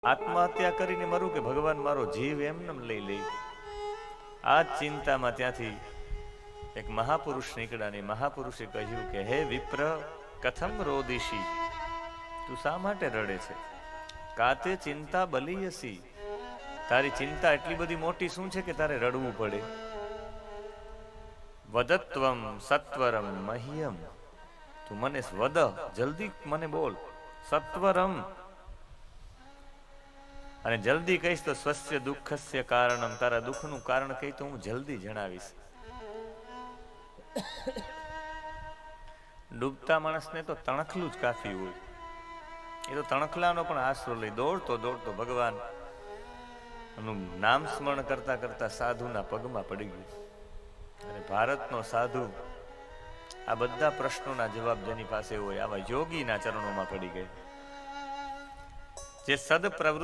આત્મહત્યા કરીને મરું કે ભગવાન મારો જીવ એમને લઈ લે? આ ચિંતામાં ત્યાંથી એક મહાપુરુષ નીકળ્યા ને મહાપુરુષે કહ્યું કે હે વિપ્ર, કથમ રોદિશી, તું શા માટે રડે છે? કાતે ચિંતા બલિયસી, તારી ચિંતા એટલી બધી મોટી શું છે કે તારે રડવું પડે? વદત્વમ સત્વરમ મહ્યમ, તું મને વદ, જલ્દી મને બોલ, સત્વરમ, અને જલ્દી કહીશ તો સ્વસ્ય દુઃખસ્ય કારણમ, તારા દુઃખનું કારણ કહી તો હું જલ્દી જણાવીશ. ડૂબતા માણસને તો તણખલું જ કાફી હોય. એ તો તણખલાનો પણ આશરો લઈ દોડતો દોડતો ભગવાન નું નામ સ્મરણ કરતા કરતા સાધુના પગમાં પડી ગયું. અને ભારતનો સાધુ આ બધા પ્રશ્નોના જવાબ જેની પાસે હોય આવા યોગીના ચરણોમાં પડી ગયા. જે સદ પ્રવૃત્તિ